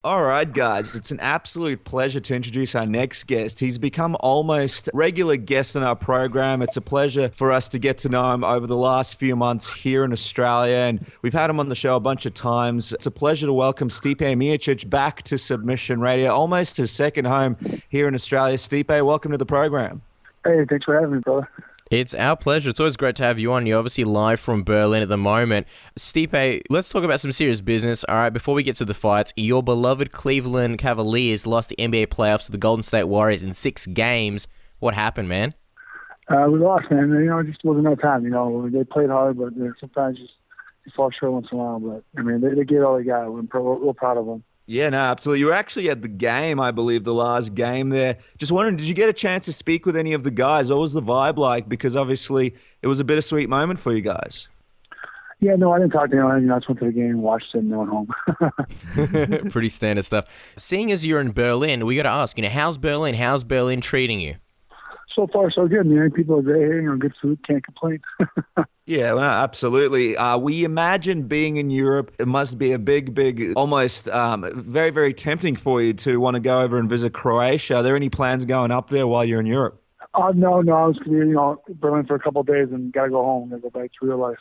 All right, guys, it's an absolute pleasure to introduce our next guest. He's become almost regular guest on our program. It's a pleasure for us to get to know him over the last few months here in Australia, and we've had him on the show a bunch of times. It's a pleasure to welcome Stipe Miocic back to Submission Radio, almost his second home here in Australia. Stipe, welcome to the program. Hey, thanks for having me, brother. It's our pleasure. It's always great to have you on. You're obviously live from Berlin at the moment. Stipe, let's talk about some serious business. All right, before we get to the fights, your beloved Cleveland Cavaliers lost the NBA playoffs to the Golden State Warriors in 6 games. What happened, man? We lost, man. It just wasn't no time. They played hard, but sometimes you fall short once in a while. But, they gave all they got. We're real proud of them. Yeah, no, absolutely. You were actually at the game, I believe, the last game there. Just wondering, did you get a chance to speak with any of the guys? What was the vibe like? Because obviously it was a bittersweet moment for you guys. Yeah, no, I didn't talk to anyone. I just went to the game, watched it, and went home. Pretty standard stuff. Seeing as you're in Berlin, we got to ask, how's Berlin? How's Berlin treating you? So far, so good, man. People are great here. Good food, can't complain. Yeah, well, no, absolutely. We imagine being in Europe, it must be a big, almost very, very tempting for you to want to go over and visit Croatia. Are there any plans going up there while you're in Europe? No, I was Berlin for a couple of days and got to go home and go back to real life.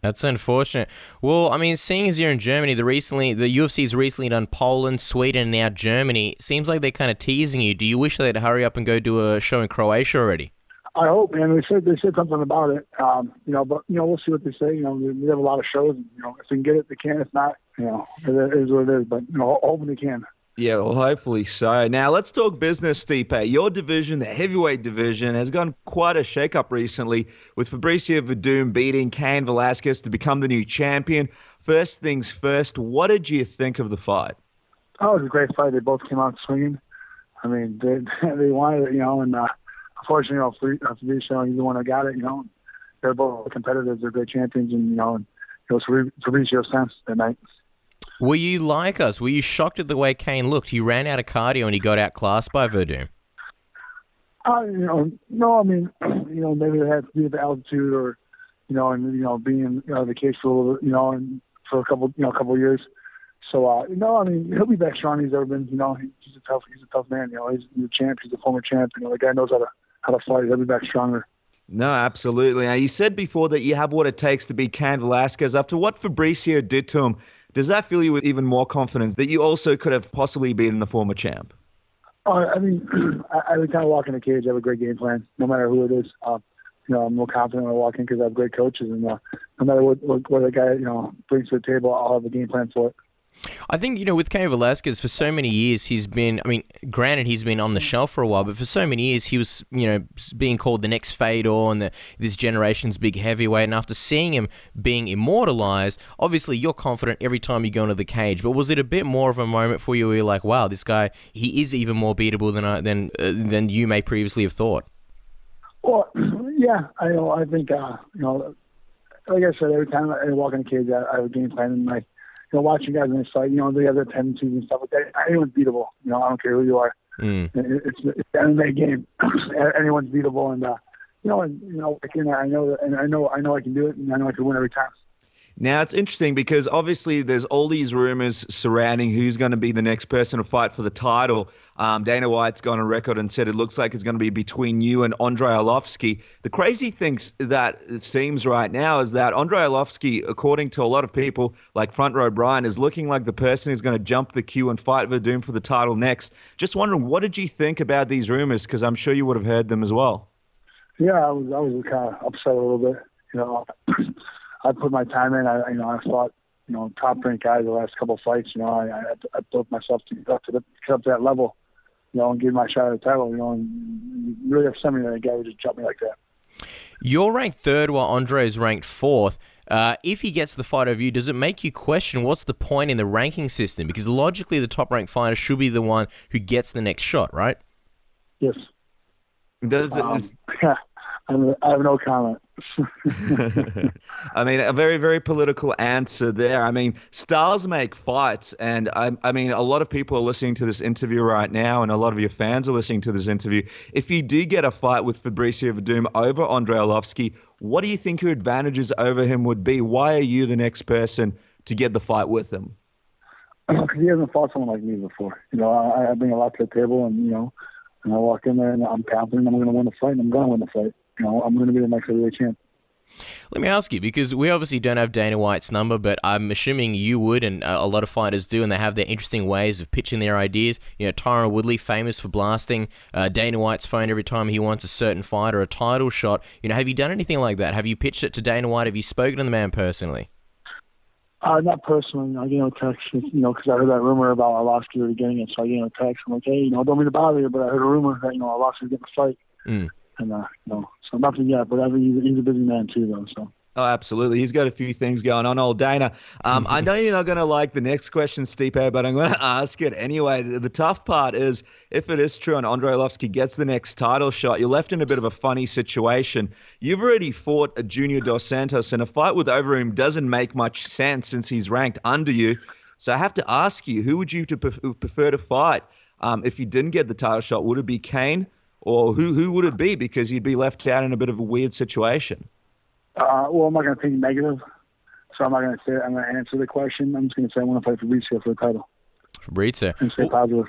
That's unfortunate. Well, seeing as you're in Germany, the UFC's recently done Poland, Sweden, and now Germany. Seems like they're kind of teasing you. Do you wish they'd hurry up and go do a show in Croatia already? I hope, man. They said something about it. But we'll see what they say. We have a lot of shows. And, if they can get it, they can. If not, it is what it is. But hoping they can. Yeah, well, hopefully so. Now, let's talk business, Stipe. Your division, the heavyweight division, has gone quite a shake-up recently with Fabricio Werdum beating Cain Velasquez to become the new champion. First things first, what did you think of the fight? Oh, it was a great fight. They both came out swinging. They wanted it, and unfortunately, Fabricio, he's the one that got it, They're both competitors. They're great champions, and, it was Fabricio's sense that night. Were you like us? Were you shocked at the way Cain looked? He ran out of cardio and he got outclassed by Werdum. No, maybe it had to do with the altitude or, being the case for a little bit, and for a couple of years. So, he'll be back strong. He's ever been, he's a tough man. He's a champ. He's a former champ. The guy knows how to fight. He'll be back stronger. No, absolutely. Now, you said before that you have what it takes to beat Cain Velasquez. After what Fabricio did to him, does that fill you with even more confidence that you also could have possibly beaten the former champ? Every time I walk in the cage, I have a great game plan, no matter who it is. I'm more confident when I walk in because I have great coaches, and no matter what the guy brings to the table, I'll have a game plan for it. I think, with Cain Velasquez, for so many years, he's been, granted he's been on the shelf for a while, but for so many years, he was, being called the next Fedor and this generation's big heavyweight. And after seeing him being immortalized, obviously you're confident every time you go into the cage. But was it a bit more of a moment for you where you're like, wow, this guy, he is even more beatable than you may previously have thought? Well, yeah, I think, like I said, every time I walk in the cage, I have a game plan, and watching guys in this fight, they have their tendencies and stuff like that. Anyone's beatable. I don't care who you are. It's the MMA game. Anyone's beatable, and I know I can do it, and I know I can win every time. Now, it's interesting because obviously there's all these rumors surrounding who's going to be the next person to fight for the title. Dana White's gone on record and said it looks like it's going to be between you and Andrei Arlovski. The crazy thing that it seems right now is that Andrei Arlovski, according to a lot of people like Front Row Brian, is looking like the person who's going to jump the queue and fight Werdum for the title next. Just wondering, what did you think about these rumors? Because I'm sure you would have heard them as well. Yeah, I was kind of upset a little bit. I put my time in. I fought, top-ranked guys the last couple of fights. I built myself to get up to that level, and give my shot at the title. And really upset me that a guy would just jump me like that. You're ranked third while Andrei's ranked fourth. If he gets the fight over you, does it make you question what's the point in the ranking system? Because logically, the top-ranked fighter should be the one who gets the next shot, right? Yes. Does it? I have no comment. A very, very political answer there. Stars make fights, and a lot of people are listening to this interview right now, and a lot of your fans are listening to this interview. If you do get a fight with Fabricio Werdum over Andrei Arlovski, what do you think your advantages over him would be? Why are you the next person to get the fight with him? because he hasn't fought someone like me before. You know, I bring a lot to the table, and and I walk in there and I'm confident I'm going to win the fight, and I'm going to win the fight. You know, I'm going to be the next heavyweight champ. Let me ask you, because we obviously don't have Dana White's number, but I'm assuming you would, and a lot of fighters do, and they have their interesting ways of pitching their ideas. You know, Tyron Woodley, famous for blasting Dana White's phone every time he wants a certain fight or a title shot. You know, have you done anything like that? Have you pitched it to Dana White? Have you spoken to the man personally? Not personally. I get a text, because I heard that rumor about Arlovski already getting it. So I get a text. I'm like, hey, don't mean to bother you, but I heard a rumor that, Arlovski's getting a fight. And, so nothing yet, but he's a busy man too, though, so. Oh, absolutely. He's got a few things going on, old Dana. I know you're not going to like the next question, Stipe, but I'm going to ask it anyway. The tough part is, if it is true and Andrei Arlovski gets the next title shot, you're left in a bit of a funny situation. You've already fought a Junior Dos Santos, and a fight with Overeem doesn't make much sense since he's ranked under you. So I have to ask you, who would you prefer to fight if you didn't get the title shot? Would it be Cain, or who would it be? Because you'd be left out in a bit of a weird situation. Well, I'm not going to think negative, so I'm not going to say I'm going to answer the question. I'm just going to say I want to fight Fabricio for the title. Fabricio. And stay positive.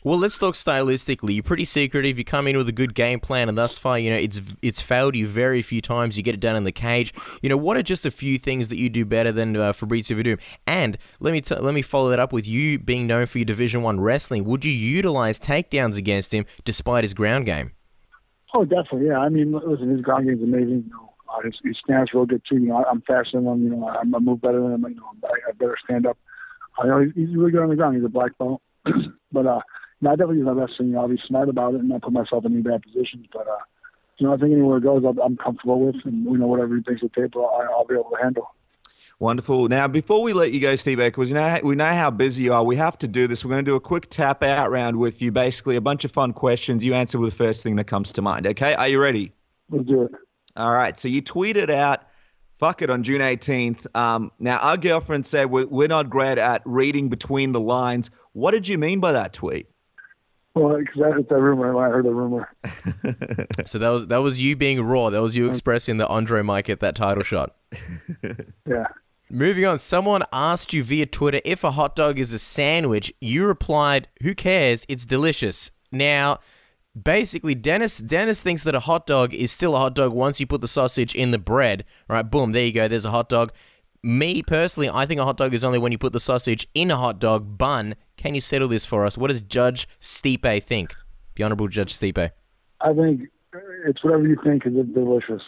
Well, let's talk stylistically. You're pretty secretive. You come in with a good game plan, and thus far, it's failed you very few times. You get it done in the cage. What are just a few things that you do better than Fabricio Werdum? And let me follow that up with you being known for your Division I wrestling. Would you utilize takedowns against him despite his ground game? Oh, definitely. Yeah. I mean, listen, his ground game is amazing. His stance real good too. I'm faster than him. I move better than him. I better stand up. He's really good on the ground. He's a black belt. But I definitely use my wrestling. I'll be smart about it and not put myself in any bad positions. But I think anywhere it goes, I'm comfortable with, and whatever he brings to the table, I'll be able to handle. Wonderful. Now, before we let you go, Steve, because we know how busy you are, we have to do this. We're going to do a quick tap out round with you. Basically, a bunch of fun questions. You answer with the first thing that comes to mind. Okay? Are you ready? Let's do it. All right. So you tweeted out, fuck it, on June 18th. Now, our girlfriend said we're not great at reading between the lines. What did you mean by that tweet? Well, because it's a rumor. I heard a rumor. So that was you being raw. That was you expressing that Andre might get that title shot. Yeah. Moving on, someone asked you via Twitter if a hot dog is a sandwich. You replied, "Who cares? It's delicious." Now, basically, Dennis thinks that a hot dog is still a hot dog once you put the sausage in the bread. Right, boom, there you go. There's a hot dog. Me, personally, I think a hot dog is only when you put the sausage in a hot dog bun. Can you settle this for us? What does Judge Stipe think? The Honorable Judge Stipe. I think it's whatever you think is delicious.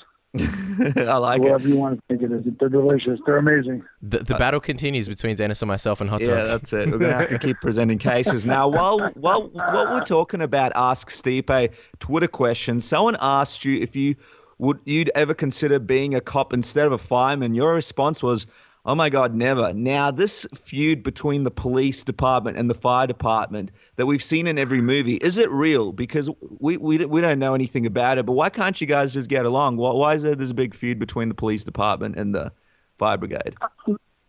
I like whatever you want to think it is. They're delicious. They're amazing. The battle continues between Dennis and myself and hot dogs. Yeah, that's it. We're going to have to keep presenting cases. Now, while what we're talking about Ask Stipe Twitter questions, someone asked you if you'd ever consider being a cop instead of a fireman. Your response was, "Oh my God, never." Now, this feud between the police department and the fire department that we've seen in every movie, is it real? Because we don't know anything about it, but why can't you guys just get along? Why is there this big feud between the police department and the fire brigade?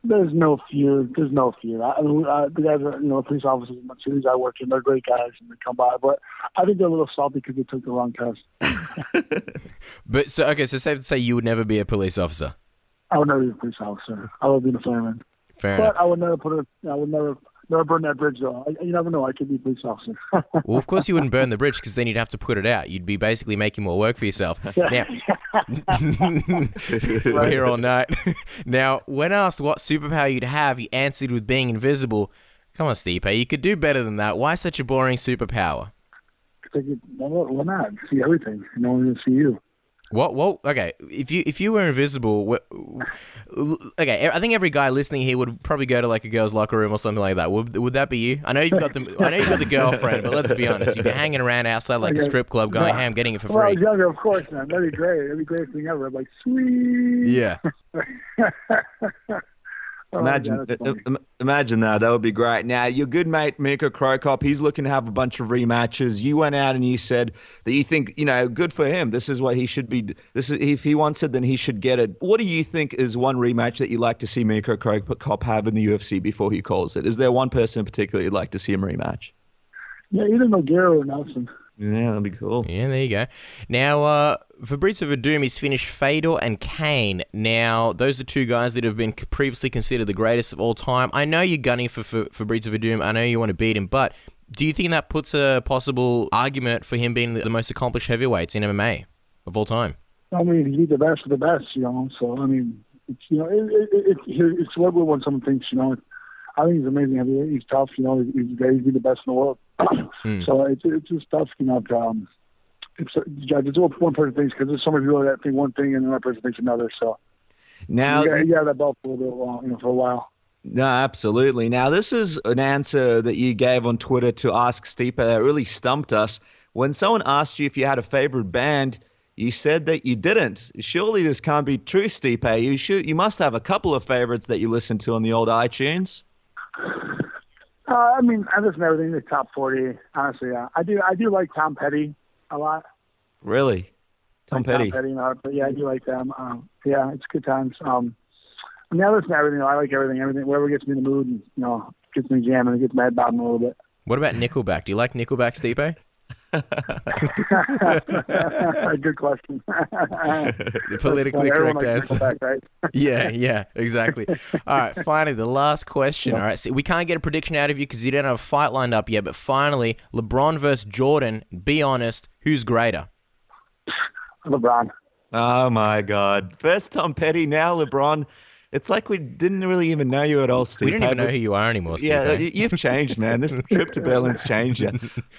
There's no feud. There's no feud. The guys are, police officers in the cities I work in, they're great guys and they come by, but I think they're a little salty because they took the wrong test. But so safe to say you would never be a police officer. I would never be a police officer. I would be a fireman. Fair but enough. I would never burn that bridge, though. You never know. I could be a police officer. Well, of course you wouldn't burn the bridge because then you'd have to put it out. You'd be basically making more work for yourself. Now, we're here all night. Now, when asked what superpower you'd have, you answered with being invisible. Come on, Stipe, you could do better than that. Why such a boring superpower? Why not? See everything. No one can see you. What? Okay, if you were invisible, okay, I think every guy listening here would probably go to like a girl's locker room or something like that. Would that be you? I know you've got the girlfriend, but let's be honest, you'd be hanging around outside like a strip club, going, "Hey, I'm getting it for free." When I was younger, of course, man. That'd be great. That'd be the greatest thing ever. I'm like, sweet. Yeah. Imagine that. That would be great. Now, your good mate, Mirko Cro Cop, he's looking to have a bunch of rematches. You went out and you said that you think, good for him. This is what he should be. If he wants it, then he should get it. What do you think is one rematch that you'd like to see Mirko Cro Cop have in the UFC before he calls it? Is there one person in particular you'd like to see him rematch? Yeah, either Nogueira or Nelson. Yeah, that'd be cool. Yeah, there you go. Now, Fabricio Werdum, he's finished Fedor and Cain. Now, those are two guys that have been previously considered the greatest of all time. I know you're gunning for Fabricio Werdum. I know you want to beat him, but do you think that puts a possible argument for him being the most accomplished heavyweights in MMA of all time? I mean, he's the best of the best, you know. So I mean, it's what when someone thinks, you know. I think he's amazing. I mean, he's tough, you know. He's the best in the world. So it's just tough, you know. It's what one person thinks, because there's so many people that think one thing and another person thinks another. So now you got that belt for a little while, you know, for a while. No, absolutely. Now, this is an answer that you gave on Twitter to Ask Stipe that really stumped us. When someone asked you if you had a favorite band, you said that you didn't. Surely this can't be true, Stipe. You must have a couple of favorites that you listen to on the old iTunes. I mean, I listen to everything in the top 40. Honestly, I do like Tom Petty a lot. Really, Tom Petty. Tom Petty, but yeah, I do like them. Yeah, it's good times. I mean, I listen to everything. I like everything. Whatever gets me in the mood, and, you know, gets me jamming, and gets my head bobbing a little bit. What about Nickelback? Do you like Nickelback, Stipe? Good question. The politically correct answer. Nickelback, right? Yeah, exactly. All right, finally, the last question. All right, so we can't get a prediction out of you because you don't have a fight lined up yet, but finally, LeBron versus Jordan, be honest, who's greater? LeBron. Oh, my God. First Tom Petty, now LeBron. It's like we didn't really even know you at all, Steve. We don't even know who you are anymore, Steve. Yeah, you've changed, man. This trip to Berlin's changed you.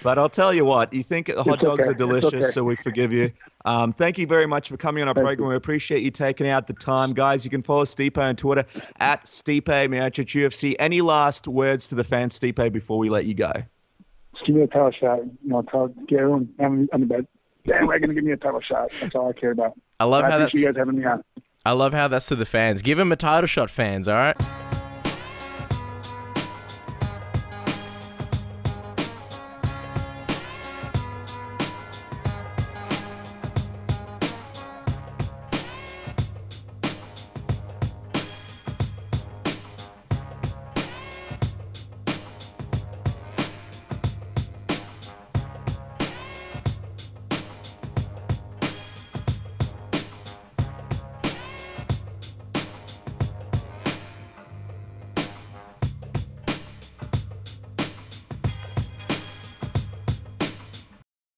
But I'll tell you what, you think hot dogs are delicious, so we forgive you. Thank you very much for coming on our program. We appreciate you taking out the time. Guys, you can follow Stipe on Twitter, at Stipe Miocic UFC. Any last words to the fans, Stipe, before we let you go? Just give me a title shot. You know, get everyone on the bed. Yeah, we're going to give me a title shot. That's all I care about. I love how appreciate you guys having me on. I love how that's to the fans. Give him a title shot, fans, all right?